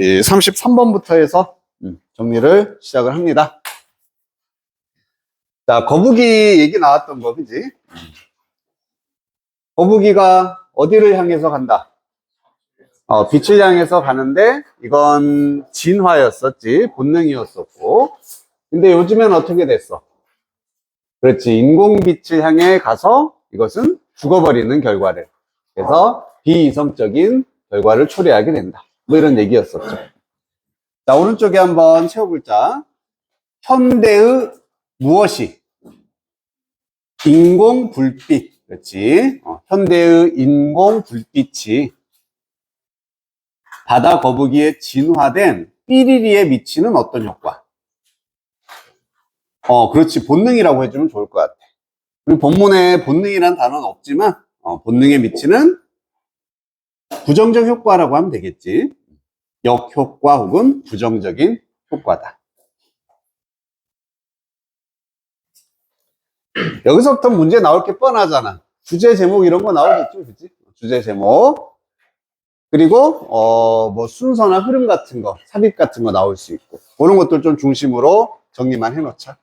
33번부터 해서 정리를 시작을 합니다. 자, 거북이 얘기 나왔던 거, 그지? 거북이가 어디를 향해서 간다? 빛을 향해서 가는데, 이건 진화였었지. 본능이었었고. 근데 요즘엔 어떻게 됐어? 그렇지. 인공빛을 향해 가서 이것은 죽어버리는 결과를. 그래서 비이성적인 결과를 초래하게 된다. 뭐 이런 얘기였었죠. 자, 오른쪽에 한번 채워볼자. 현대의 무엇이? 인공 불빛. 그렇지. 현대의 인공 불빛이 바다 거북이에 진화된 삐리리에 미치는 어떤 효과? 그렇지. 본능이라고 해주면 좋을 것 같아. 우리 본문에 본능이란 단어는 없지만, 본능에 미치는 부정적 효과라고 하면 되겠지. 역효과 혹은 부정적인 효과다. 여기서부터 문제 나올 게 뻔하잖아. 주제 제목 이런 거 나오겠죠, 그치? 주제 제목. 그리고, 뭐 순서나 흐름 같은 거, 삽입 같은 거 나올 수 있고. 그런 것들 좀 중심으로 정리만 해놓자.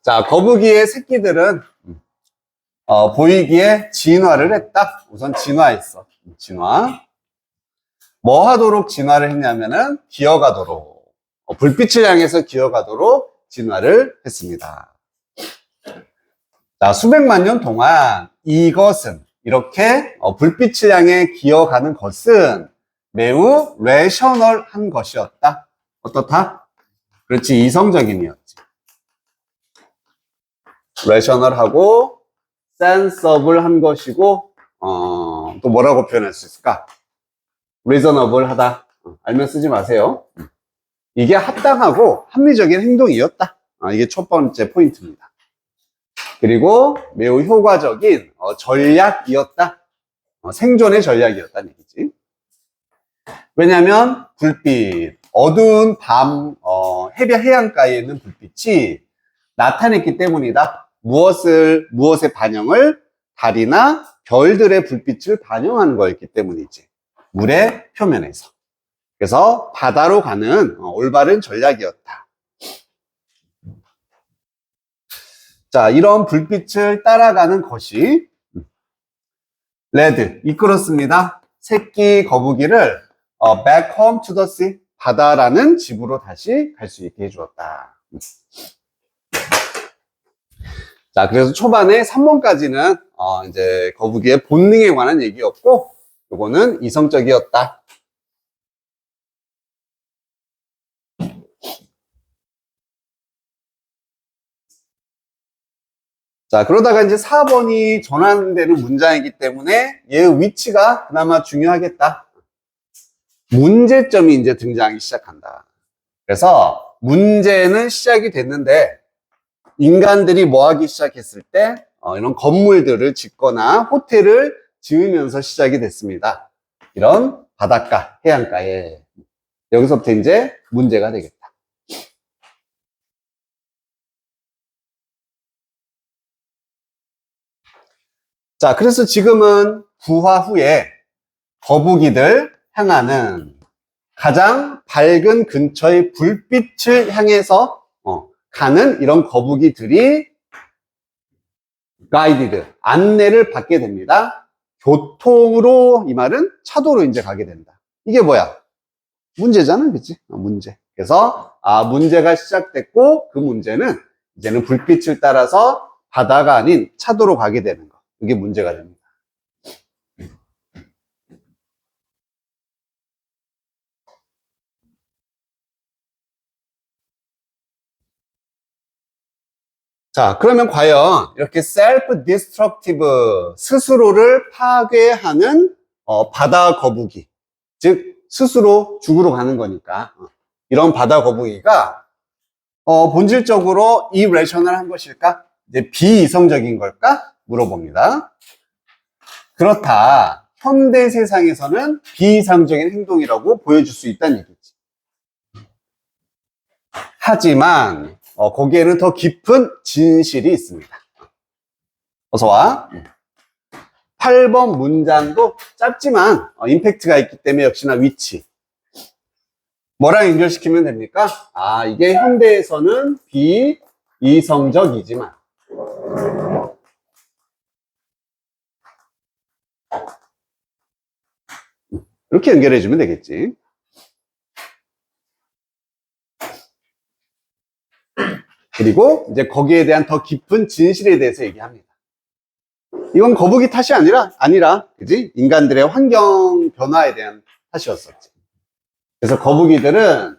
자, 거북이의 새끼들은, 보이기에 진화를 했다. 우선 진화했어. 진화. 뭐 하도록 진화를 했냐면은, 기어가도록. 불빛을 향해서 기어가도록 진화를 했습니다. 자, 수백만 년 동안 이것은, 이렇게 불빛을 향해 기어가는 것은 매우 레셔널한 것이었다. 어떻다? 그렇지, 이성적인이었지. 레셔널하고 센서블한 것이고, 또 뭐라고 표현할 수 있을까? 리저너블하다. 알면 쓰지 마세요. 이게 합당하고 합리적인 행동이었다. 이게 첫 번째 포인트입니다. 그리고 매우 효과적인 전략이었다. 생존의 전략이었다는 얘기지. 왜냐하면 불빛, 어두운 밤, 해변해안가에 있는 불빛이 나타냈기 때문이다. 무엇의 반영을? 달이나 별들의 불빛을 반영하는 거였기 때문이지. 물의 표면에서. 그래서 바다로 가는 올바른 전략이었다. 자, 이런 불빛을 따라가는 것이 레드, 이끌었습니다. 새끼 거북이를 back home to the sea, 바다라는 집으로 다시 갈 수 있게 해주었다. 자, 그래서 초반에 3번까지는 이제 거북이의 본능에 관한 얘기였고, 요거는 이성적이었다. 자, 그러다가 이제 4번이 전환되는 문장이기 때문에 얘의 위치가 그나마 중요하겠다. 문제점이 이제 등장하기 시작한다. 그래서 문제는 시작이 됐는데 인간들이 뭐 하기 시작했을 때 이런 건물들을 짓거나 호텔을 지으면서 시작이 됐습니다. 이런 바닷가, 해안가에. 여기서부터 이제 문제가 되겠다. 자, 그래서 지금은 부화 후에 거북이들 향하는 가장 밝은 근처의 불빛을 향해서 가는 이런 거북이들이 가이디드, 안내를 받게 됩니다. 교통으로, 이 말은 차도로 이제 가게 된다. 이게 뭐야? 문제잖아, 그치? 문제. 그래서 문제가 시작됐고 그 문제는 이제는 불빛을 따라서 바다가 아닌 차도로 가게 되는 거. 이게 문제가 됩니다. 자, 그러면 과연 이렇게 self-destructive, 스스로를 파괴하는 바다 거북이, 즉 스스로 죽으러 가는 거니까 이런 바다 거북이가 본질적으로 irrational한 것일까? 이제 비이성적인 걸까? 물어봅니다. 그렇다. 현대 세상에서는 비이상적인 행동이라고 보여줄 수 있다는 얘기지. 하지만 거기에는 더 깊은 진실이 있습니다. 어서 와. 8번 문장도 짧지만 임팩트가 있기 때문에 역시나 위치. 뭐랑 연결시키면 됩니까? 아, 이게 현대에서는 비이성적이지만 이렇게 연결해주면 되겠지. 그리고 이제 거기에 대한 더 깊은 진실에 대해서 얘기합니다. 이건 거북이 탓이 아니라, 그지? 인간들의 환경 변화에 대한 탓이었었지. 그래서 거북이들은,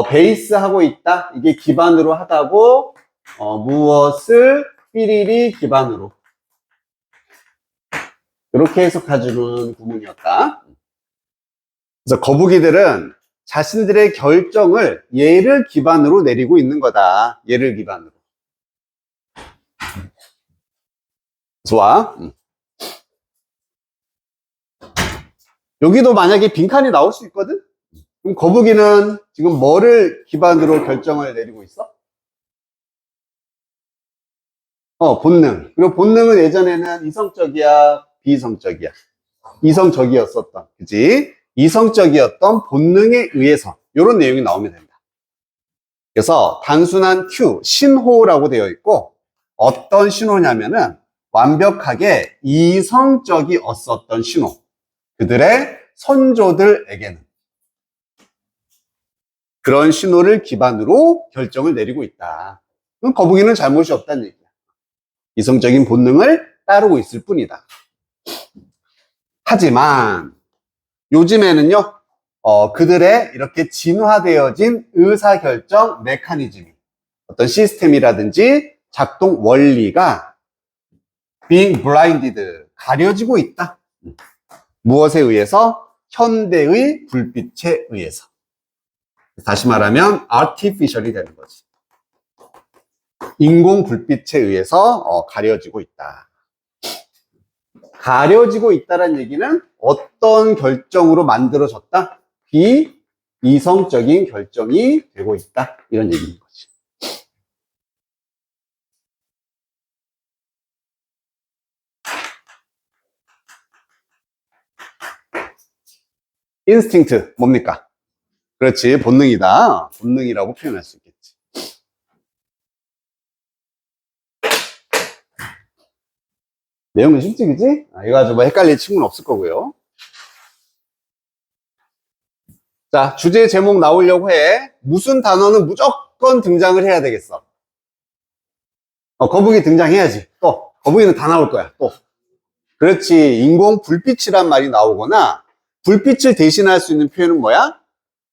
베이스하고 있다. 이게 기반으로 하다고, 무엇을 삐리리 기반으로. 이렇게 해석해주는 구문이었다. 그래서 거북이들은 자신들의 결정을 얘를 기반으로 내리고 있는 거다. 얘를 기반으로. 좋아. 여기도 만약에 빈칸이 나올 수 있거든? 그럼 거북이는 지금 뭐를 기반으로 결정을 내리고 있어? 본능. 그리고 본능은 예전에는 이성적이야, 비이성적이야? 이성적이었었던, 그지? 이성적이었던 본능에 의해서 이런 내용이 나오면 된다. 그래서 단순한 큐, 신호라고 되어 있고 어떤 신호냐면은 완벽하게 이성적이었었던 신호. 그들의 선조들에게는 그런 신호를 기반으로 결정을 내리고 있다. 그럼 거북이는 잘못이 없다는 얘기야. 이성적인 본능을 따르고 있을 뿐이다. 하지만 요즘에는요, 그들의 이렇게 진화되어진 의사결정 메커니즘이 어떤 시스템이라든지 작동 원리가 being blinded, 가려지고 있다. 무엇에 의해서? 현대의 불빛에 의해서. 다시 말하면 artificial이 되는 거지. 인공 불빛에 의해서 가려지고 있다. 가려지고 있다는 얘기는 어떤 결정으로 만들어졌다? 비이성적인 결정이 되고 있다. 이런 얘기인 거지. 인스팅트 뭡니까? 그렇지, 본능이다. 본능이라고 표현할 수 있겠지. 내용은 쉽지, 그지? 이거 가지고 뭐 헷갈릴 친구는 없을 거고요. 자, 주제 제목 나오려고 해. 무슨 단어는 무조건 등장을 해야 되겠어. 거북이 등장해야지. 또 거북이는 다 나올 거야. 또 그렇지. 인공 불빛이란 말이 나오거나 불빛을 대신할 수 있는 표현은 뭐야?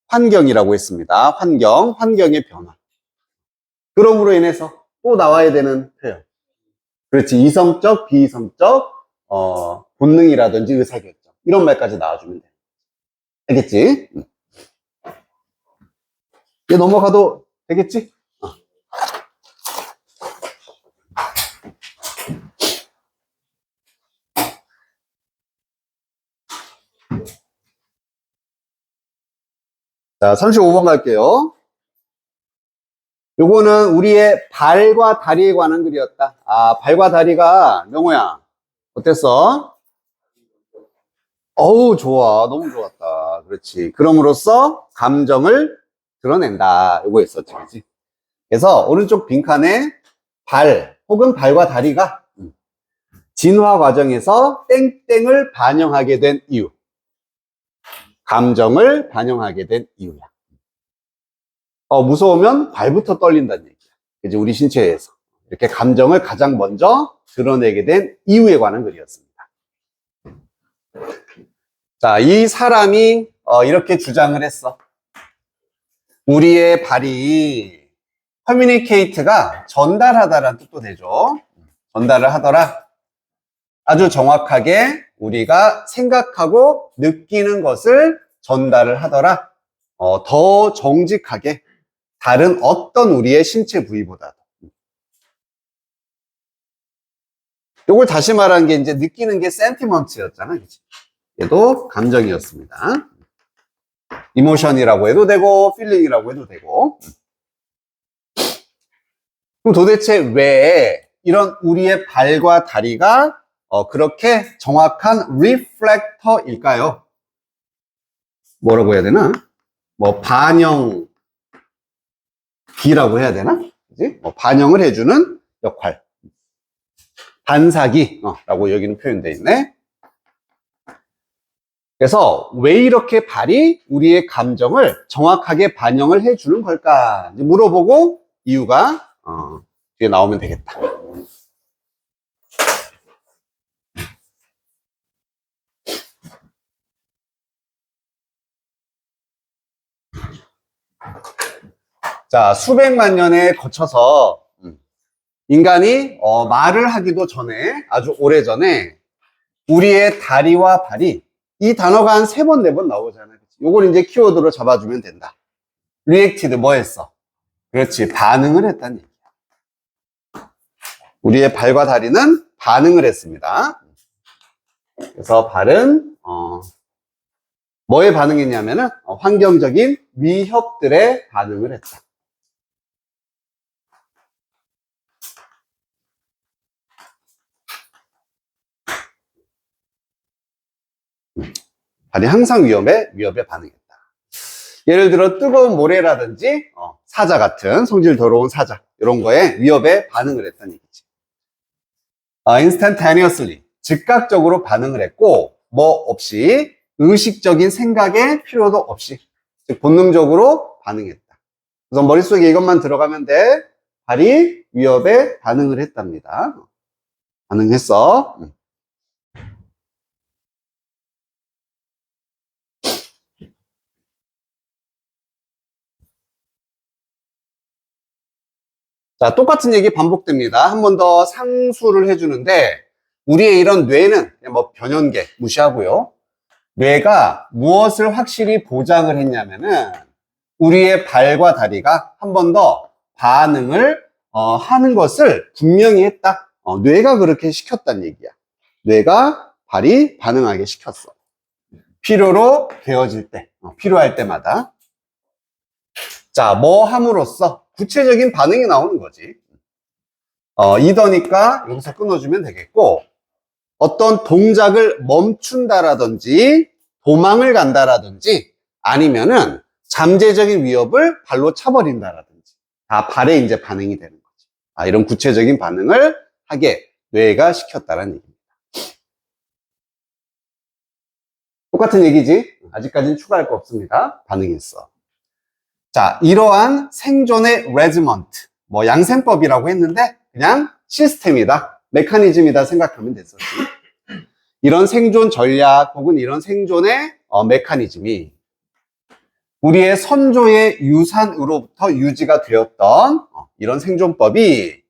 환경이라고 했습니다. 환경의 변화. 그럼으로 인해서 또 나와야 되는 표현. 그렇지. 이성적, 비이성적, 본능이라든지 의사결정. 이런 말까지 나와주면 돼. 알겠지? 이제 넘어가도 되겠지? 자, 35번 갈게요. 요거는 우리의 발과 다리에 관한 글이었다. 아, 발과 다리가, 명호야, 어땠어? 어우, 좋아. 너무 좋았다. 그렇지. 그럼으로써 감정을 드러낸다. 요거 했었지. 그치? 그래서 오른쪽 빈칸에 발, 혹은 발과 다리가 진화 과정에서 땡땡을 반영하게 된 이유. 감정을 반영하게 된 이유야. 무서우면 발부터 떨린다는 얘기야. 이제 우리 신체에서. 이렇게 감정을 가장 먼저 드러내게 된 이유에 관한 글이었습니다. 자, 이 사람이 이렇게 주장을 했어. 우리의 발이 커뮤니케이트가 전달하다라는 뜻도 되죠. 전달을 하더라. 아주 정확하게 우리가 생각하고 느끼는 것을 전달을 하더라. 더 정직하게 다른 어떤 우리의 신체 부위보다도. 이걸 다시 말한 게 이제 느끼는 게 센티먼트였잖아. 그치? 얘도 감정이었습니다. 이모션이라고 해도 되고 필링이라고 해도 되고. 그럼 도대체 왜 이런 우리의 발과 다리가 그렇게 정확한 리플렉터일까요? 뭐라고 해야 되나? 뭐 반영기라고 해야 되나? 그지? 뭐 반영을 해주는 역할. 반사기라고 여기는 표현되어 있네. 그래서 왜 이렇게 발이 우리의 감정을 정확하게 반영을 해주는 걸까? 이제 물어보고 이유가 뒤에 나오면 되겠다. 자, 수백만 년에 거쳐서 인간이 말을 하기도 전에, 아주 오래전에 우리의 다리와 발이, 이 단어가 한 3번, 4번 나오잖아요. 요걸 이제 키워드로 잡아주면 된다. reacted 뭐 했어? 그렇지, 반응을 했다는 얘기야. 우리의 발과 다리는 반응을 했습니다. 그래서 발은 뭐에 반응했냐면은 환경적인 위협들에 반응을 했다. 발이 항상 위협에 반응했다. 예를 들어 뜨거운 모래라든지 사자 같은 성질 더러운 사자 이런 거에 위협에 반응을 했다는 얘기지. instantaneously 즉각적으로 반응을 했고 뭐 없이 의식적인 생각의 필요도 없이 즉 본능적으로 반응했다. 그래서 머릿속에 이것만 들어가면 돼. 발이 위협에 반응을 했답니다. 반응했어. 자, 똑같은 얘기 반복됩니다. 한 번 더 상수를 해주는데 우리의 이런 뇌는 뭐 변연계 무시하고요. 뇌가 무엇을 확실히 보장을 했냐면은 우리의 발과 다리가 한 번 더 반응을 하는 것을 분명히 했다. 뇌가 그렇게 시켰다는 얘기야. 뇌가 발이 반응하게 시켰어. 필요로 되어질 때, 필요할 때마다. 자, 뭐 함으로써 구체적인 반응이 나오는 거지. 이더니까 여기서 끊어주면 되겠고, 어떤 동작을 멈춘다라든지, 도망을 간다라든지, 아니면은 잠재적인 위협을 발로 차버린다라든지, 다 발에 이제 반응이 되는 거지. 이런 구체적인 반응을 하게 뇌가 시켰다라는 얘기입니다. 똑같은 얘기지? 아직까지는 추가할 거 없습니다. 반응했어. 자, 이러한 생존의 레지먼트, 뭐 양생법이라고 했는데 그냥 시스템이다, 메커니즘이다 생각하면 됐었지. 이런 생존 전략 혹은 이런 생존의 메커니즘이 우리의 선조의 유산으로부터 유지가 되었던 이런 생존법이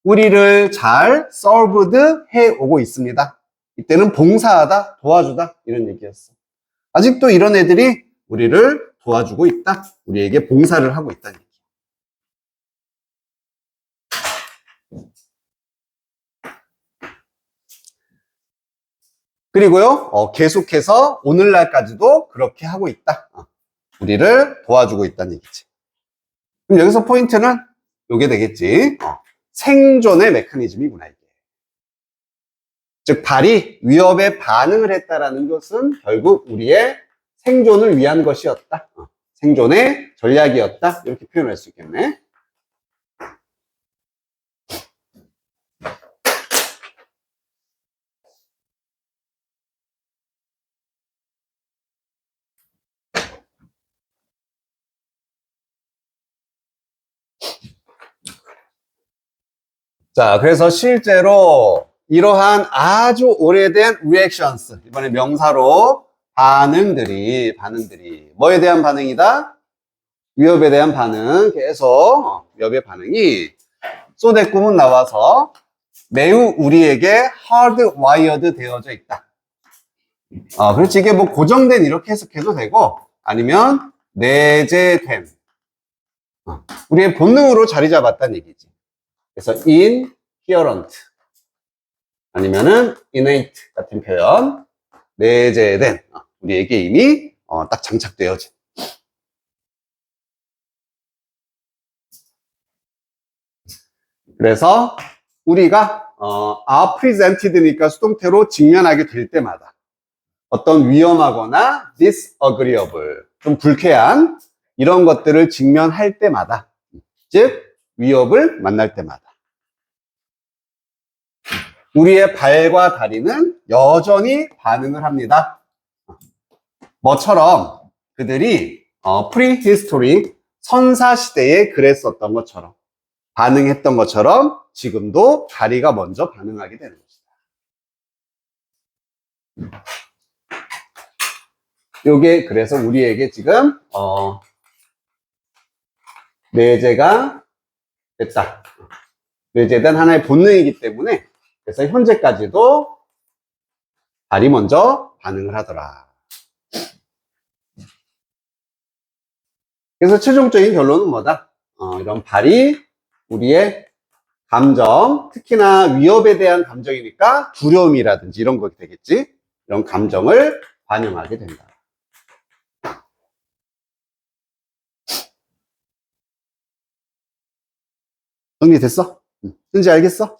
우리를 잘 served 해오고 있습니다. 이때는 봉사하다, 도와주다 이런 얘기였어. 아직도 이런 애들이 우리를 도와주고 있다. 우리에게 봉사를 하고 있다는 얘기. 그리고요, 계속해서 오늘날까지도 그렇게 하고 있다. 우리를 도와주고 있다는 얘기지. 그럼 여기서 포인트는 요게 되겠지. 생존의 메커니즘이구나, 이게. 즉, 발이 위협에 반응을 했다라는 것은 결국 우리의 생존을 위한 것이었다. 생존의 전략이었다. 이렇게 표현할 수 있겠네. 자, 그래서 실제로 이러한 아주 오래된 reactions, 이번에 명사로 반응들이 뭐에 대한 반응이다? 위협에 대한 반응, 계속 위협의 반응이 쏘대꿈은 나와서 매우 우리에게 hardwired 되어져 있다. 그렇지. 이게 뭐 고정된 이렇게 해석해도 되고 아니면 내재된 우리의 본능으로 자리 잡았다는 얘기지. 그래서 inherent 아니면은 innate 같은 표현, 내재된 우리에게 이미 딱 장착되어진. 그래서 우리가 are presented니까 수동태로 직면하게 될 때마다 어떤 위험하거나 disagreeable 좀 불쾌한 이런 것들을 직면할 때마다, 즉 위협을 만날 때마다 우리의 발과 다리는 여전히 반응을 합니다. 뭐처럼 그들이 프리히스토릭 선사시대에 그랬었던 것처럼, 반응했던 것처럼 지금도 다리가 먼저 반응하게 되는 것이다. 요게 그래서 우리에게 지금 뇌제가 됐다. 뇌제는 하나의 본능이기 때문에, 그래서 현재까지도 발이 먼저 반응을 하더라. 그래서 최종적인 결론은 뭐다? 이런 발이 우리의 감정, 특히나 위협에 대한 감정이니까 두려움이라든지 이런 것이 되겠지? 이런 감정을 반영하게 된다. 정리됐어? 뭔지 알겠어?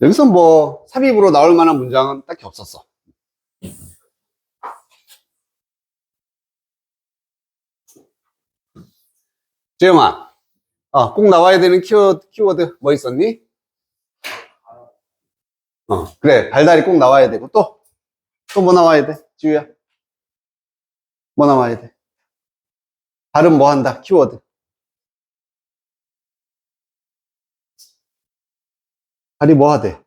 여기서 뭐 삽입으로 나올 만한 문장은 딱히 없었어. 재영아, 꼭 나와야 되는 키워드 뭐 있었니? 그래, 발다리 꼭 나와야 되고, 또 뭐 나와야 돼? 지우야, 뭐 나와야 돼? 발은 뭐 한다? 키워드. 발이 뭐 하대?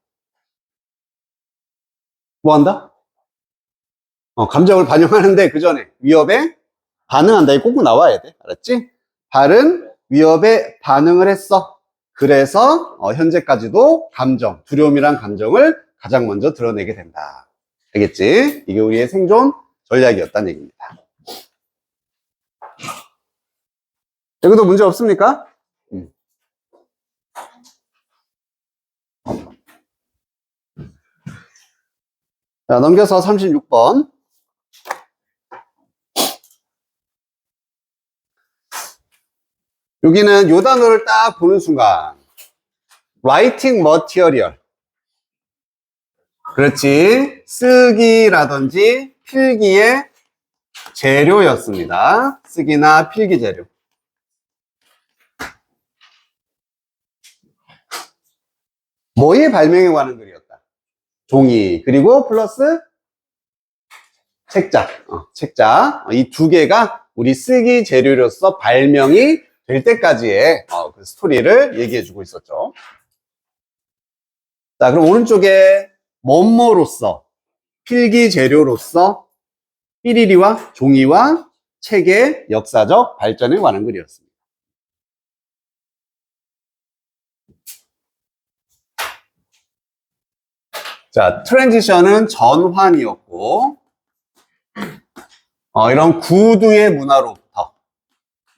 뭐 한다? 감정을 반영하는데 그 전에 위협에 반응한다. 이거 꼭 나와야 돼. 알았지? 발은 위협에 반응을 했어. 그래서 현재까지도 감정, 두려움이란 감정을 가장 먼저 드러내게 된다. 알겠지? 이게 우리의 생존 전략이었다는 얘기입니다. 여기도 문제 없습니까? 자, 넘겨서 36번. 여기는 요 단어를 딱 보는 순간 writing material, 그렇지, 쓰기라든지 필기의 재료였습니다. 쓰기나 필기 재료. 뭐에 발명에 관한 글이었다? 종이, 그리고 플러스 책자. 책자. 이 두 개가 우리 쓰기 재료로서 발명이 될 때까지의 그 스토리를 얘기해주고 있었죠. 자, 그럼 오른쪽에 뭐뭐로서, 필기 재료로서 삐리리와 종이와 책의 역사적 발전에 관한 글이었습니다. 자, 트랜지션은 전환이었고, 이런 구두의 문화로부터,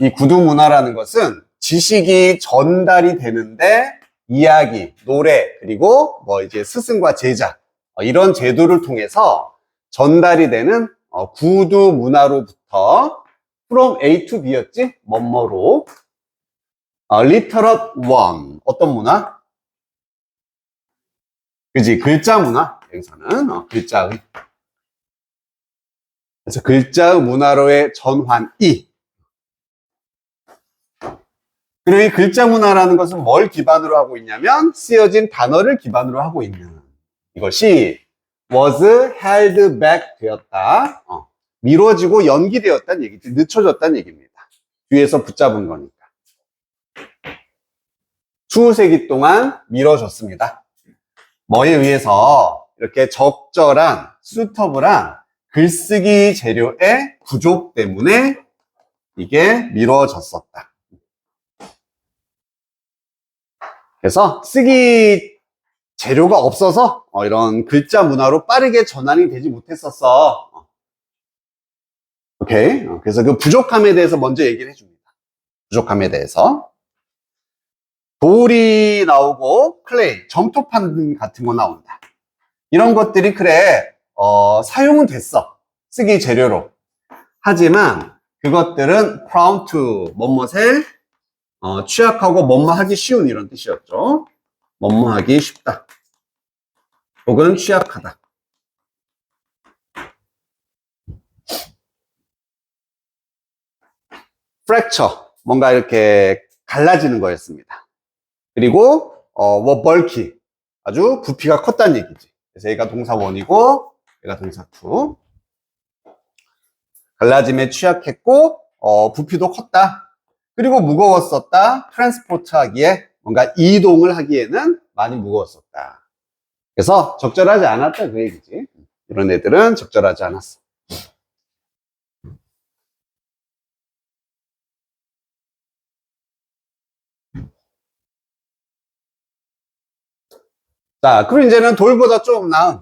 이 구두 문화라는 것은 지식이 전달이 되는데 이야기, 노래, 그리고 뭐 이제 스승과 제자, 이런 제도를 통해서 전달이 되는 구두 문화로부터 from A to B였지? 뭐뭐로 literate one, 어떤 문화? 그지? 글자 문화. 여기서는 글자의, 그래서 글자의 문화로의 전환이. 그리고 이 글자 문화라는 것은 뭘 기반으로 하고 있냐면 쓰여진 단어를 기반으로 하고 있는, 이것이 was held back 되었다, 미뤄지고 연기되었다는 얘기지, 늦춰졌다는 얘기입니다. 뒤에서 붙잡은 거니까. 수세기 동안 미뤄졌습니다. 뭐에 의해서? 이렇게 적절한, 수터블한 글쓰기 재료의 부족 때문에 이게 미뤄졌었다. 그래서 쓰기 재료가 없어서 이런 글자 문화로 빠르게 전환이 되지 못했었어. 오케이. 그래서 그 부족함에 대해서 먼저 얘기를 해줍니다. 부족함에 대해서. 돌이 나오고 클레이, 점토판 같은 거 나온다. 이런 것들이 그래, 사용은 됐어. 쓰기 재료로. 하지만 그것들은 prone to, 뭐뭇에 취약하고 뭐뭐 하기 쉬운, 이런 뜻이었죠. 뭐뭐 하기 쉽다. 혹은 취약하다. fracture, 뭔가 이렇게 갈라지는 거였습니다. 그리고 뭐 bulky, 아주 부피가 컸다는 얘기지. 그래서 얘가 동사 1이고 얘가 동사 2. 갈라짐에 취약했고 부피도 컸다. 그리고 무거웠었다. 트랜스포트 하기에 뭔가 이동을 하기에는 많이 무거웠었다. 그래서 적절하지 않았다 그 얘기지. 이런 애들은 적절하지 않았어. 자, 그리고 이제는 돌보다 좀 나은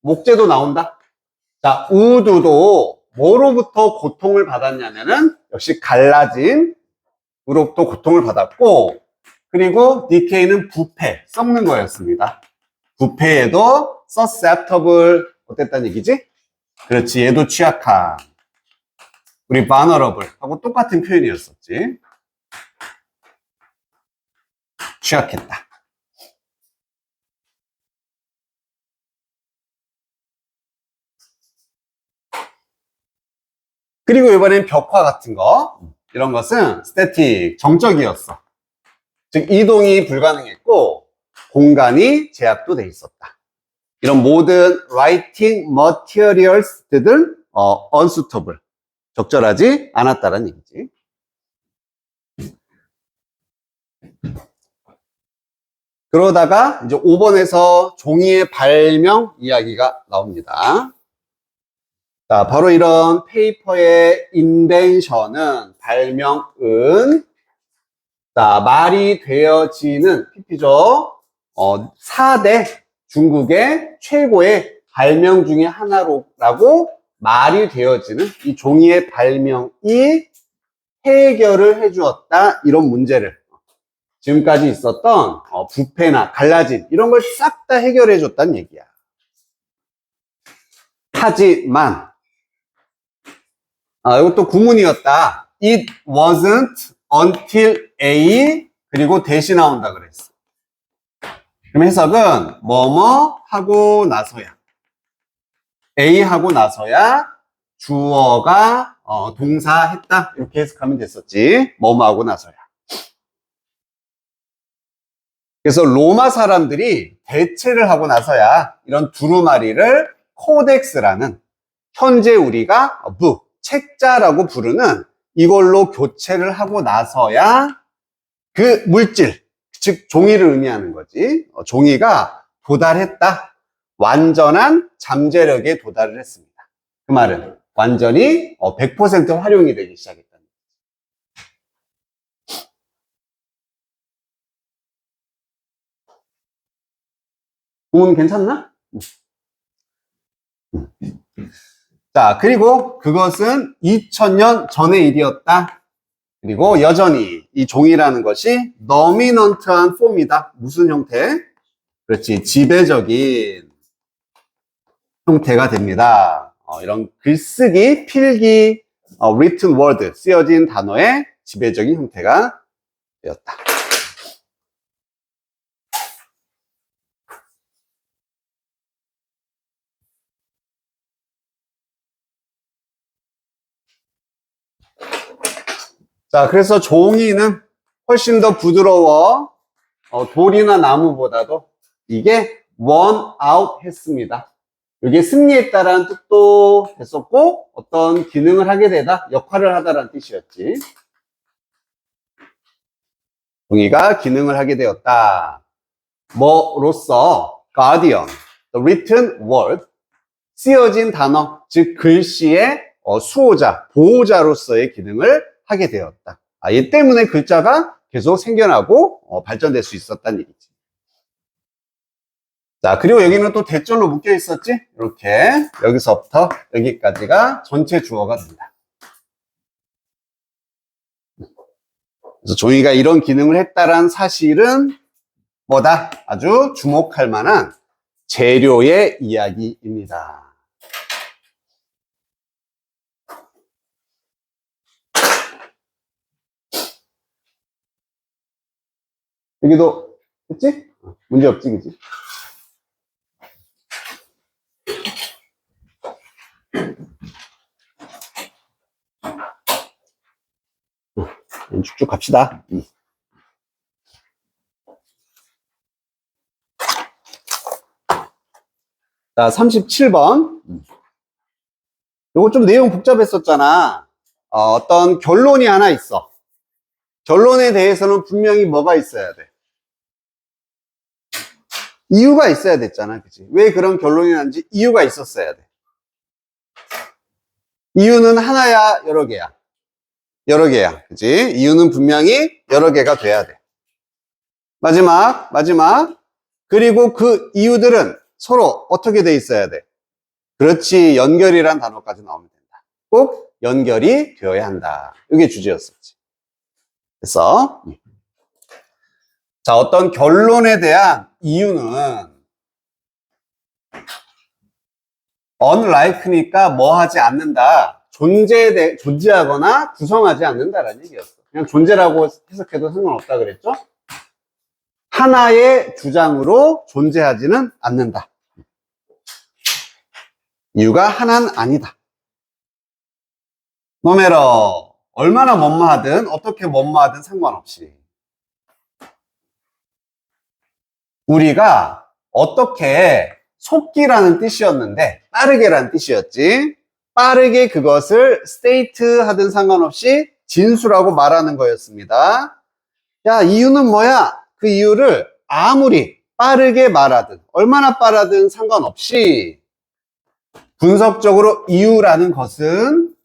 목재도 나온다. 자, 우두도 뭐로부터 고통을 받았냐면은 역시 갈라짐으로부터 고통을 받았고, 그리고 디케이는 부패, 썩는 거였습니다. 부패에도 susceptible 어땠다는 얘기지? 그렇지, 얘도 취약한. 우리 vulnerable 하고 똑같은 표현이었었지. 취약했다. 그리고 이번엔 벽화 같은 거, 이런 것은 static, 정적이었어. 즉 이동이 불가능했고 공간이 제약도 돼 있었다. 이런 모든 writing materials들은 unsuitable, 적절하지 않았다는 얘기지. 그러다가 이제 5번에서 종이의 발명 이야기가 나옵니다. 자, 바로 이런 페이퍼의 인벤션은, 발명은, 자, 말이 되어지는 PP죠. 4대 중국의 최고의 발명 중에 하나라고 말이 되어지는 이 종이의 발명이 해결을 해주었다. 이런 문제를 지금까지 있었던 부패나 갈라짐 이런 걸 싹 다 해결해 줬다는 얘기야. 하지만 이것도 구문이었다. It wasn't until A 그리고 대시 나온다 그랬어. 그럼 해석은 뭐뭐 하고 나서야, A 하고 나서야 주어가 동사했다 이렇게 해석하면 됐었지. 뭐뭐 하고 나서야. 그래서 로마 사람들이 대체를 하고 나서야 이런 두루마리를 코덱스라는, 현재 우리가 책자라고 부르는 이걸로 교체를 하고 나서야 그 물질, 즉 종이를 의미하는 거지. 종이가 도달했다. 완전한 잠재력에 도달을 했습니다. 그 말은 완전히 100% 활용이 되기 시작했다. 구문 괜찮나? 자, 그리고 그것은 2000년 전의 일이었다. 그리고 여전히 이 종이라는 것이 너미넌트한 폼이다. 무슨 형태? 그렇지, 지배적인 형태가 됩니다. 이런 글쓰기, 필기, written word, 쓰여진 단어의 지배적인 형태가 되었다. 자, 그래서 종이는 훨씬 더 부드러워. 돌이나 나무보다도 이게 won out 했습니다. 이게 승리했다라는 뜻도 됐었고, 어떤 기능을 하게 되다, 역할을 하다라는 뜻이었지. 종이가 기능을 하게 되었다. 뭐로서? guardian, the written word, 쓰여진 단어, 즉 글씨의 수호자, 보호자로서의 기능을 하게 되었다. 얘 때문에 글자가 계속 생겨나고 발전될 수 있었다는 얘기지. 자, 그리고 여기는 또 대절로 묶여 있었지? 이렇게 여기서부터 여기까지가 전체 주어가 된다. 그래서 종이가 이런 기능을 했다라는 사실은 뭐다? 아주 주목할 만한 재료의 이야기입니다. 여기도 했지? 문제 없지, 그지? 쭉쭉 갑시다. 자, 37번. 요거 좀 내용 복잡했었잖아. 어떤 결론이 하나 있어. 결론에 대해서는 분명히 뭐가 있어야 돼? 이유가 있어야 됐잖아. 그치? 왜 그런 결론이 난지 이유가 있었어야 돼. 이유는 하나야, 여러 개야? 여러 개야. 그치? 이유는 분명히 여러 개가 돼야 돼. 마지막. 그리고 그 이유들은 서로 어떻게 돼 있어야 돼? 그렇지. 연결이란 단어까지 나오면 된다. 꼭 연결이 되어야 한다. 이게 주제였었지. 그래서 자, 어떤 결론에 대한 이유는 unlike니까 뭐 하지 않는다. 존재하거나 구성하지 않는다라는 얘기였어. 그냥 존재라고 해석해도 상관없다 그랬죠? 하나의 주장으로 존재하지는 않는다. 이유가 하나는 아니다. 노메러 얼마나 뭐뭐하든 어떻게 뭐뭐하든 상관없이 우리가 어떻게 속기라는 뜻이었는데 빠르게라는 뜻이었지. 빠르게 그것을 state 하든 상관없이 진수라고 말하는 거였습니다. 야, 이유는 뭐야? 그 이유를 아무리 빠르게 말하든 얼마나 빠르든 상관없이 분석적으로 이유라는 것은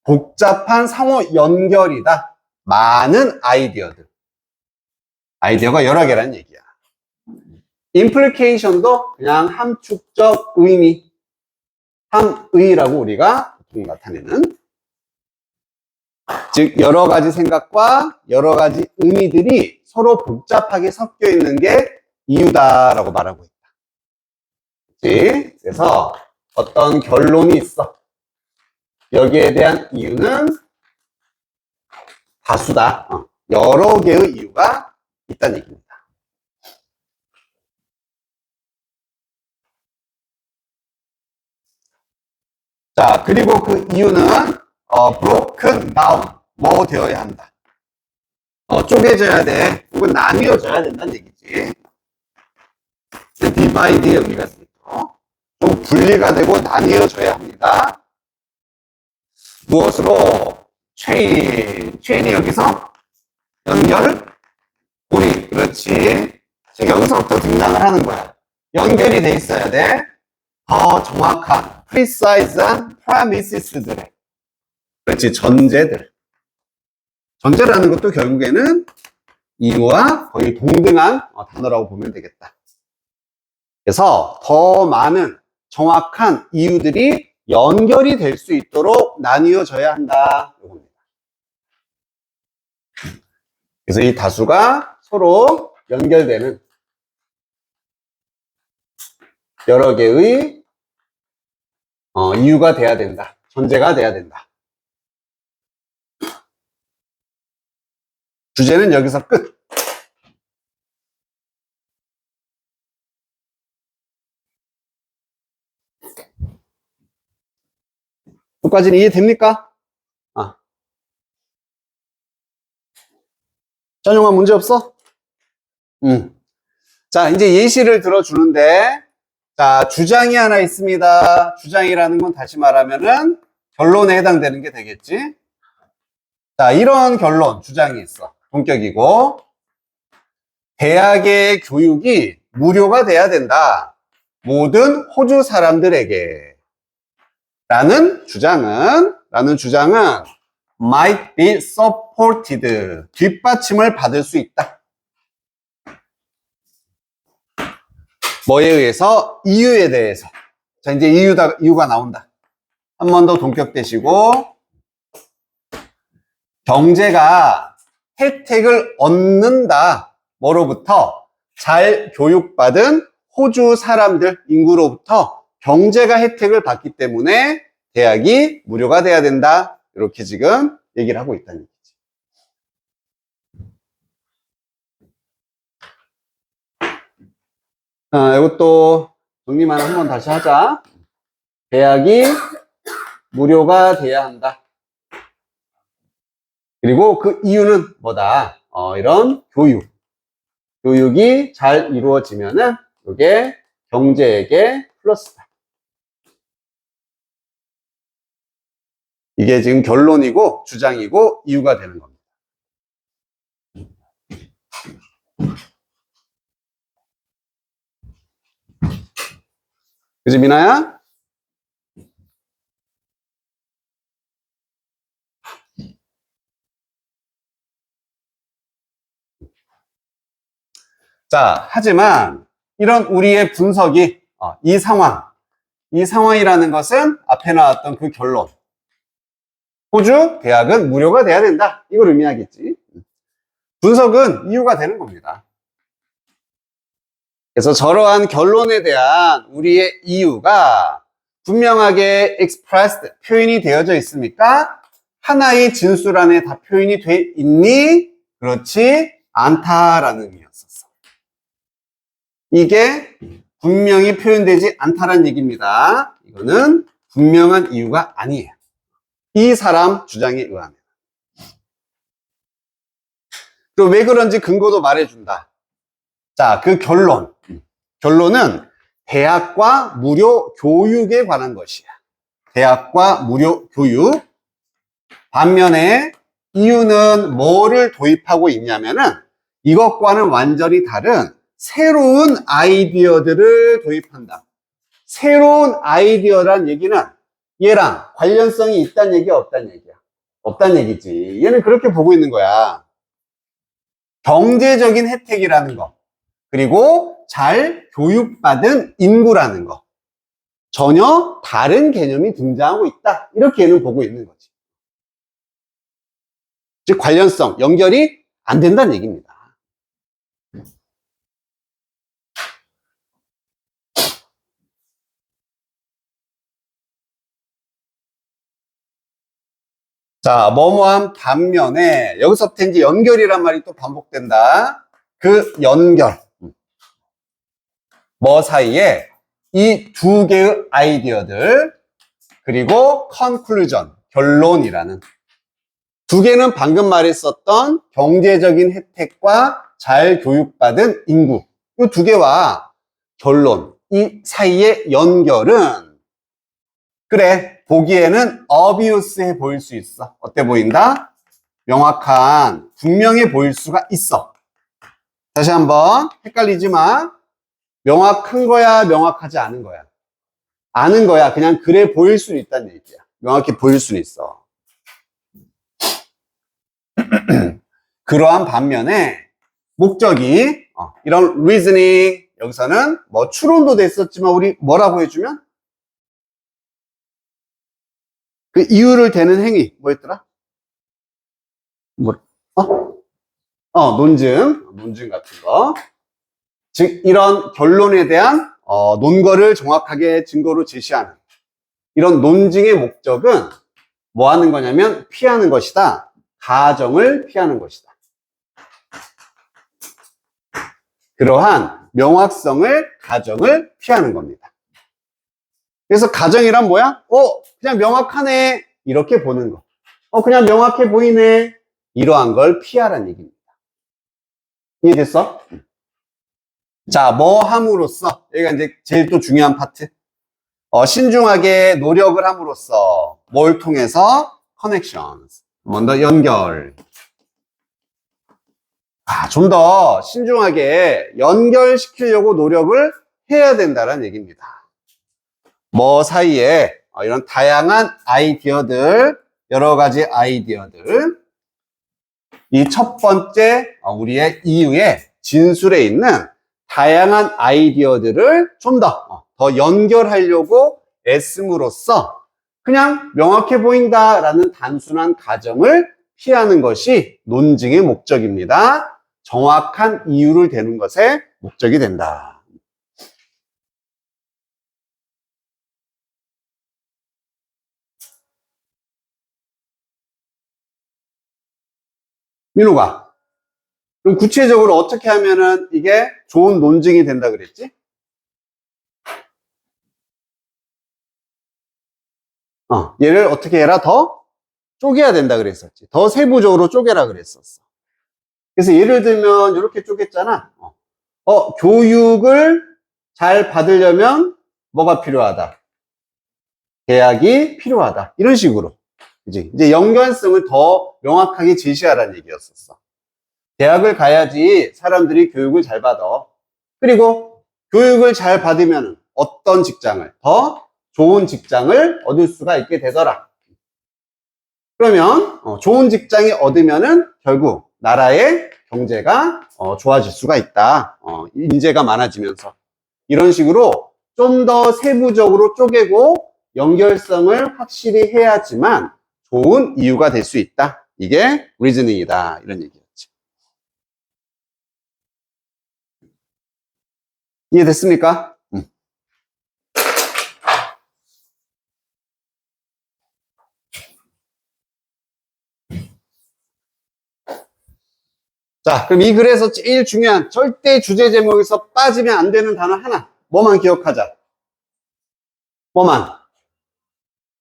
복잡한 상호 연결이다. 많은 아이디어가 여러 개라는 얘기야. implication도 그냥 함축적 의미, 함의라고 우리가 보통 나타내는, 즉 여러 가지 생각과 여러 가지 의미들이 서로 복잡하게 섞여 있는 게 이유다라고 말하고 있다. 그치? 그래서 어떤 결론이 있어. 여기에 대한 이유는 다수다. 여러 개의 이유가 있다는 얘기입니다. 자, 그리고 그 이유는 broken down, 뭐 되어야 한다. 쪼개져야 돼. 혹은 나뉘어져야 된다는 얘기지. divide 여기가 있어. 좀 분리가 되고 나뉘어져야 합니다. 무엇으로? 체인이 여기서 연결, 고리. 그렇지. 즉 여기서부터 등장을 하는 거야. 연결이 돼 있어야 돼. 더 정확한 precise한 premises들의, 그렇지, 전제라는 것도 결국에는 이유와 거의 동등한 단어라고 보면 되겠다. 그래서 더 많은 정확한 이유들이 연결이 될 수 있도록 나뉘어져야 한다. 이겁니다. 그래서 이 다수가 서로 연결되는 여러 개의 이유가 돼야 된다. 전제가 돼야 된다. 주제는 여기서 끝. 여기까지는 이해됩니까? 전용한 문제 없어? 자, 이제 예시를 들어주는데, 자, 주장이 하나 있습니다. 주장이라는 건 다시 말하면은 결론에 해당되는 게 되겠지? 자, 이런 결론, 주장이 있어. 본격이고, 대학의 교육이 무료가 돼야 된다. 모든 호주 사람들에게. 라는 주장은 might be supported. 뒷받침을 받을 수 있다. 뭐에 의해서? 이유에 대해서. 자, 이제 이유가 나온다. 한 번 더 동격되시고, 경제가 혜택을 얻는다. 뭐로부터? 잘 교육받은 호주 사람들, 인구로부터 경제가 혜택을 받기 때문에 대학이 무료가 돼야 된다. 이렇게 지금 얘기를 하고 있다는 얘기지. 이것도 정리만 한번 다시 하자. 대학이 무료가 돼야 한다. 그리고 그 이유는 뭐다? 이런 교육이 잘 이루어지면은 이게 경제에게 플러스다. 이게 지금 결론이고 주장이고 이유가 되는 겁니다. 그지, 미나야? 자, 하지만 이런 우리의 분석이 이 상황이라는 것은 앞에 나왔던 그 결론. 호주 대학은 무료가 돼야 된다. 이걸 의미하겠지. 분석은 이유가 되는 겁니다. 그래서 저러한 결론에 대한 우리의 이유가 분명하게 expressed, 표현이 되어져 있습니까? 하나의 진술 안에 다 표현이 돼 있니? 그렇지 않다라는 의미였었어. 이게 분명히 표현되지 않다라는 얘기입니다. 이거는 분명한 이유가 아니에요. 이 사람 주장에 의하면. 또 왜 그런지 근거도 말해준다. 자, 그 결론은 대학과 무료 교육에 관한 것이야. 대학과 무료 교육. 반면에 이유는 뭐를 도입하고 있냐면은 이것과는 완전히 다른 새로운 아이디어들을 도입한다. 새로운 아이디어란 얘기는 얘랑 관련성이 있다는 얘기야, 없다는 얘기야? 없다는 얘기지. 얘는 그렇게 보고 있는 거야. 경제적인 혜택이라는 거, 그리고 잘 교육받은 인구라는 거. 전혀 다른 개념이 등장하고 있다. 이렇게 얘는 보고 있는 거지. 즉 관련성, 연결이 안 된다는 얘기입니다. 자, 뭐뭐한 반면에 여기서부터 이제 연결이란 말이 또 반복된다. 그 연결. 뭐 사이에 이 두 개의 아이디어들 그리고 conclusion, 결론이라는 두 개는 방금 말했었던 경제적인 혜택과 잘 교육받은 인구 이 두 개와 결론 이 사이의 연결은 그래 보기에는 obvious해 보일 수 있어. 어때 보인다? 명확한, 분명해 보일 수가 있어. 다시 한번 헷갈리지 마. 명확한 거야, 명확하지 않은 거야? 아는 거야. 그냥 그래 보일 수는 있다는 얘기야. 명확히 보일 수는 있어. 그러한 반면에 목적이 이런 reasoning 여기서는 뭐 추론도 됐었지만 우리 뭐라고 해주면 그 이유를 대는 행위 뭐였더라? 논증 같은 거. 즉 이런 결론에 대한 논거를 정확하게 증거로 제시하는 이런 논증의 목적은 뭐 하는 거냐면 피하는 것이다. 가정을 피하는 것이다. 그러한 명확성을 가정을 피하는 겁니다. 그래서 가정이란 뭐야? 그냥 명확하네 이렇게 보는 거. 그냥 명확해 보이네 이러한 걸 피하라는 얘기입니다. 이해됐어? 자, 뭐 함으로써 여기가 이제 제일 또 중요한 파트. 신중하게 노력을 함으로써 뭘 통해서? connections. 먼저 연결. 좀 더 신중하게 연결시키려고 노력을 해야 된다는 얘기입니다. 뭐 사이에 이런 다양한 아이디어들, 여러 가지 아이디어들. 이 첫 번째 우리의 이유의 진술에 있는 다양한 아이디어들을 좀 더 연결하려고 애씀으로써 그냥 명확해 보인다라는 단순한 가정을 피하는 것이 논증의 목적입니다. 정확한 이유를 대는 것에 목적이 된다. 민호가 그럼 구체적으로 어떻게 하면은 이게 좋은 논증이 된다 그랬지? 얘를 어떻게 해라? 더 쪼개야 된다 그랬었지. 더 세부적으로 쪼개라 그랬었어. 그래서 예를 들면 이렇게 쪼갰잖아. 교육을 잘 받으려면 뭐가 필요하다? 대학이 필요하다. 이런 식으로. 그지? 이제 연관성을 더 명확하게 제시하라는 얘기였었어. 대학을 가야지 사람들이 교육을 잘 받아. 그리고 교육을 잘 받으면 어떤 직장을, 더 좋은 직장을 얻을 수가 있게 되더라. 그러면 좋은 직장이 얻으면은 결국 나라의 경제가 좋아질 수가 있다. 인재가 많아지면서. 이런 식으로 좀 더 세부적으로 쪼개고 연결성을 확실히 해야지만 좋은 이유가 될 수 있다. 이게 리즈닝이다. 이런 얘기였지. 이해됐습니까? 자, 그럼 이 글에서 제일 중요한 절대 주제 제목에서 빠지면 안 되는 단어 하나. 뭐만 기억하자. 뭐만?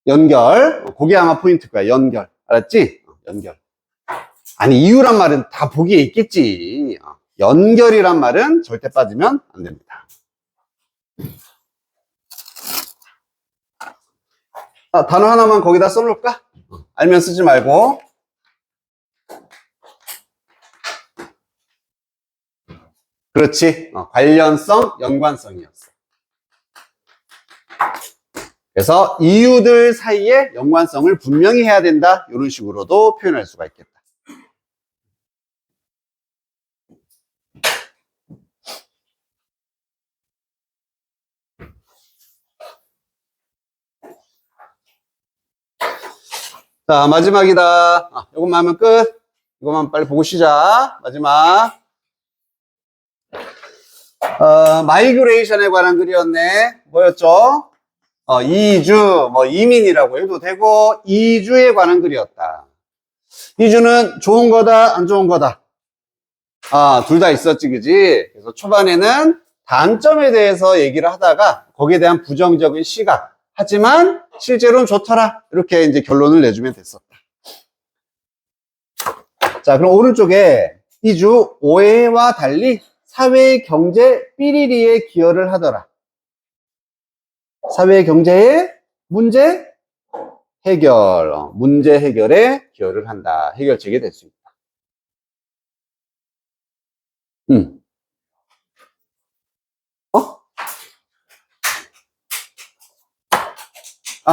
연결. 그게 아마 포인트일 거야. 연결. 알았지? 연결. 아니, 이유란 말은 다 보기에 있겠지. 연결이란 말은 절대 빠지면 안 됩니다. 단어 하나만 거기다 써놓을까? 알면 쓰지 말고. 그렇지. 관련성, 연관성이었어. 그래서 이유들 사이에 연관성을 분명히 해야 된다. 이런 식으로도 표현할 수가 있겠다. 자, 마지막이다. 이것만 하면 끝. 이것만 빨리 보고 시작. 마지막. 마이그레이션에 관한 글이었네. 뭐였죠? 이주, 이민이라고 해도 되고, 이주에 관한 글이었다. 이주는 좋은 거다, 안 좋은 거다? 둘 다 있었지, 그지? 그래서 초반에는 단점에 대해서 얘기를 하다가, 거기에 대한 부정적인 시각. 하지만, 실제로는 좋더라. 이렇게 이제 결론을 내주면 됐었다. 자, 그럼 오른쪽에 이주 오해와 달리 사회, 경제, 삐리리에 기여를 하더라. 사회, 경제의 문제 해결, 문제 해결에 기여를 한다. 해결책이 될 수 있다.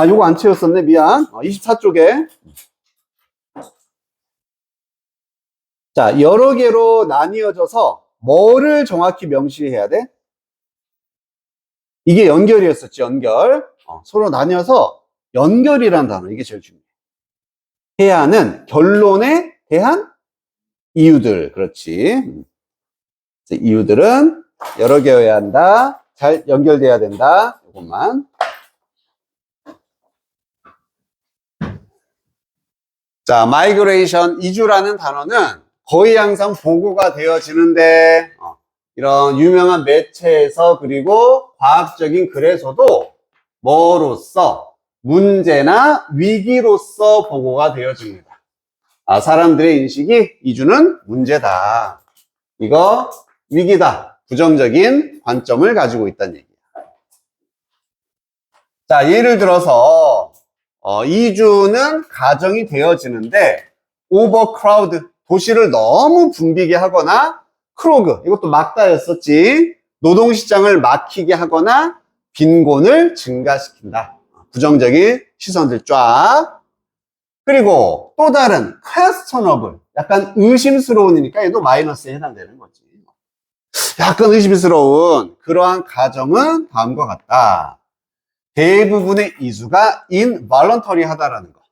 요거 안 채웠었네. 미안. 24쪽에. 자, 여러 개로 나뉘어져서 뭐를 정확히 명시해야 돼? 이게 연결이었었지, 연결. 서로 나뉘어서 연결이라는 단어, 이게 제일 중요해. 해야 하는 결론에 대한 이유들, 그렇지. 이유들은 여러 개여야 한다. 잘 연결돼야 된다. 이것만. 자, 마이그레이션, 이주라는 단어는 거의 항상 보고가 되어지는데, 이런 유명한 매체에서 그리고 과학적인 글에서도 뭐로서 문제나 위기로서 보고가 되어집니다. 사람들의 인식이 이주는 문제다. 이거 위기다. 부정적인 관점을 가지고 있다는 얘기야. 자, 예를 들어서 이주는 가정이 되어지는데 오버크라우드, 도시를 너무 붐비게 하거나 크로그, 이것도 막다였었지. 노동시장을 막히게 하거나 빈곤을 증가시킨다. 부정적인 시선들 쫙. 그리고 또 다른 questionable, 약간 의심스러운이니까 얘도 마이너스에 해당되는 거지. 약간 의심스러운 그러한 가정은 다음과 같다. 대부분의 이주가 involuntary 하다라는 거.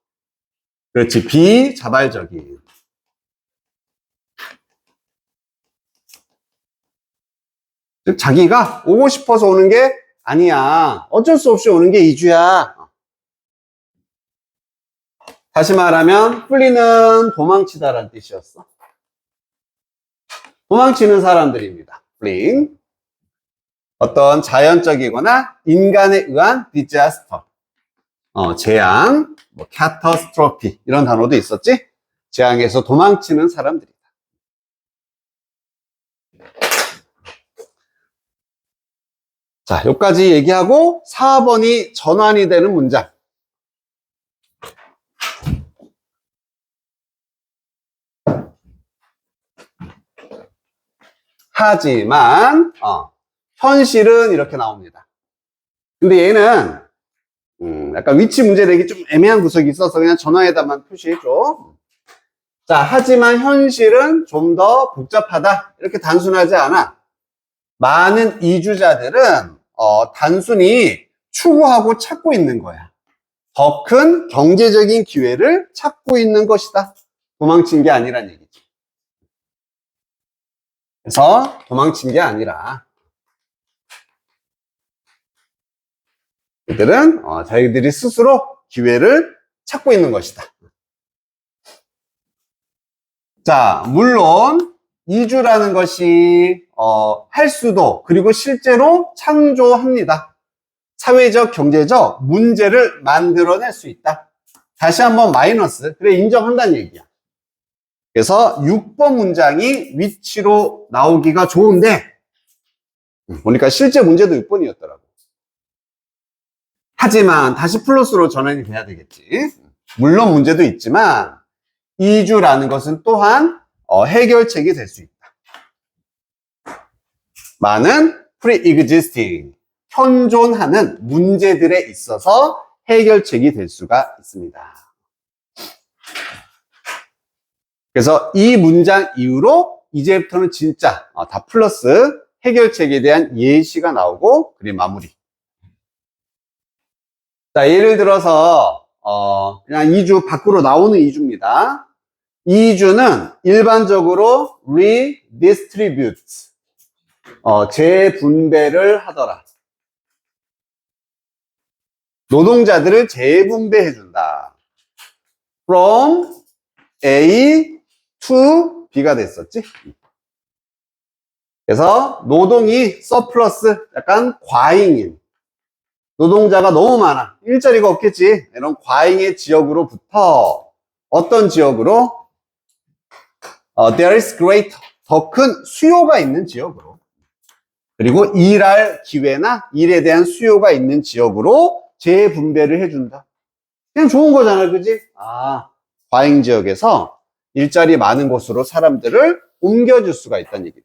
그렇지, 비자발적인. 즉 자기가 오고 싶어서 오는 게 아니야. 어쩔 수 없이 오는 게 이주야. 다시 말하면 플리는 도망치다라는 뜻이었어. 도망치는 사람들입니다. 플리. 어떤 자연적이거나 인간에 의한 디자스터. 재앙, 뭐 catastrophe 이런 단어도 있었지? 재앙에서 도망치는 사람들이다. 자, 여기까지 얘기하고 4번이 전환이 되는 문장. 하지만 현실은 이렇게 나옵니다. 근데 얘는 약간 위치 문제 내기 좀 애매한 구석이 있어서 그냥 전화에다만 표시해줘. 자, 하지만 현실은 좀 더 복잡하다. 이렇게 단순하지 않아. 많은 이주자들은 단순히 추구하고 찾고 있는 거야. 더 큰 경제적인 기회를 찾고 있는 것이다. 도망친 게 아니란 얘기지. 그래서 도망친 게 아니라 그들은 자기들이 스스로 기회를 찾고 있는 것이다. 자, 물론 이주라는 것이 할 수도 그리고 실제로 창조합니다. 사회적, 경제적 문제를 만들어낼 수 있다. 다시 한번 마이너스. 그래, 인정한다는 얘기야. 그래서 6번 문장이 위치로 나오기가 좋은데 보니까 실제 문제도 6번이었더라고. 하지만 다시 플러스로 전환이 돼야 되겠지. 물론 문제도 있지만 이주라는 것은 또한 해결책이 될 수 있다. 많은 pre-existing, 현존하는 문제들에 있어서 해결책이 될 수가 있습니다. 그래서 이 문장 이후로 이제부터는 진짜 다 플러스 해결책에 대한 예시가 나오고 그림 마무리. 자, 예를 들어서 그냥 이주 밖으로 나오는 이주입니다. 이주는 일반적으로 redistribute, 재분배를 하더라. 노동자들을 재분배해준다. from A to B가 됐었지. 그래서 노동이 서플러스, 약간 과잉인. 노동자가 너무 많아. 일자리가 없겠지. 이런 과잉의 지역으로부터 어떤 지역으로? There is great, 더 큰 수요가 있는 지역으로. 그리고 일할 기회나 일에 대한 수요가 있는 지역으로 재분배를 해준다. 그냥 좋은 거잖아, 그지? 과잉 지역에서 일자리 많은 곳으로 사람들을 옮겨줄 수가 있다는 얘기네.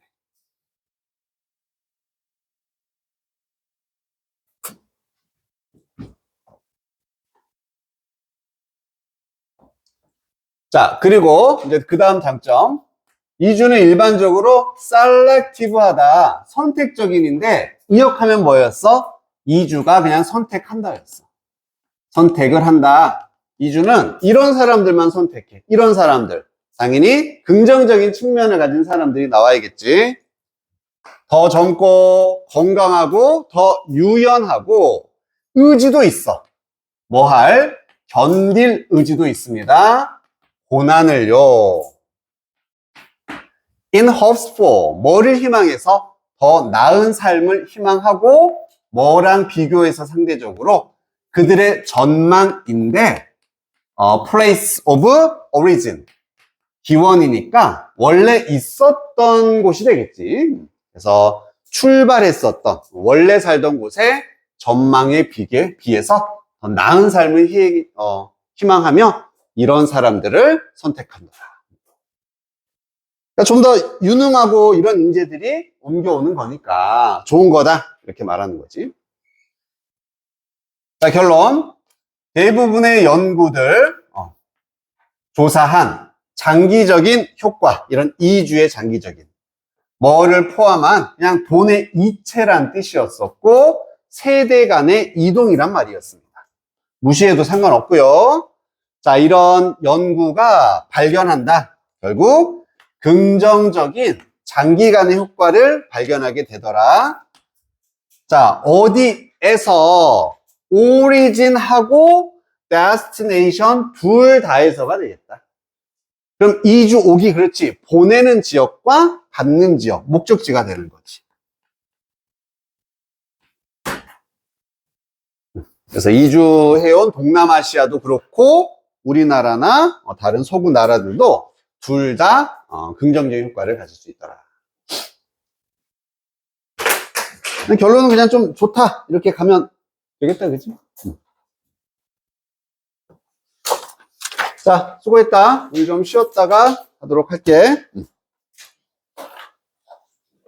자, 그리고 이제 그 다음 장점. 이주는 일반적으로 selective하다, 선택적인인데 의역하면 뭐였어? 이주가 그냥 선택한다였어. 선택을 한다. 이주는 이런 사람들만 선택해. 이런 사람들. 당연히 긍정적인 측면을 가진 사람들이 나와야겠지. 더 젊고 건강하고 더 유연하고 의지도 있어. 뭐 할? 견딜 의지도 있습니다. 고난을요. In hopes for, 뭐를 희망해서? 더 나은 삶을 희망하고 뭐랑 비교해서 상대적으로 그들의 전망인데 place of origin, 기원이니까 원래 있었던 곳이 되겠지. 그래서 출발했었던, 원래 살던 곳의 전망에 비해서 더 나은 삶을 희망하며 이런 사람들을 선택한다. 그러니까 좀 더 유능하고 이런 인재들이 옮겨오는 거니까 좋은 거다. 이렇게 말하는 거지. 자, 결론. 대부분의 연구들, 조사한 장기적인 효과, 이런 이주의 장기적인, 뭐를 포함한 그냥 돈의 이체란 뜻이었었고, 세대 간의 이동이란 말이었습니다. 무시해도 상관없고요. 자, 이런 연구가 발견한다. 결국 긍정적인 장기간의 효과를 발견하게 되더라. 자, 어디에서 오리진하고 데스티네이션 둘 다에서가 되겠다. 그럼 이주 오기, 그렇지. 보내는 지역과 받는 지역, 목적지가 되는 거지. 그래서 이주해온 동남아시아도 그렇고 우리나라나 다른 서구 나라들도 둘 다 긍정적인 효과를 가질 수 있더라. 결론은 그냥 좀 좋다 이렇게 가면 되겠다, 그치? 자, 수고했다. 우리 좀 쉬었다가 하도록 할게.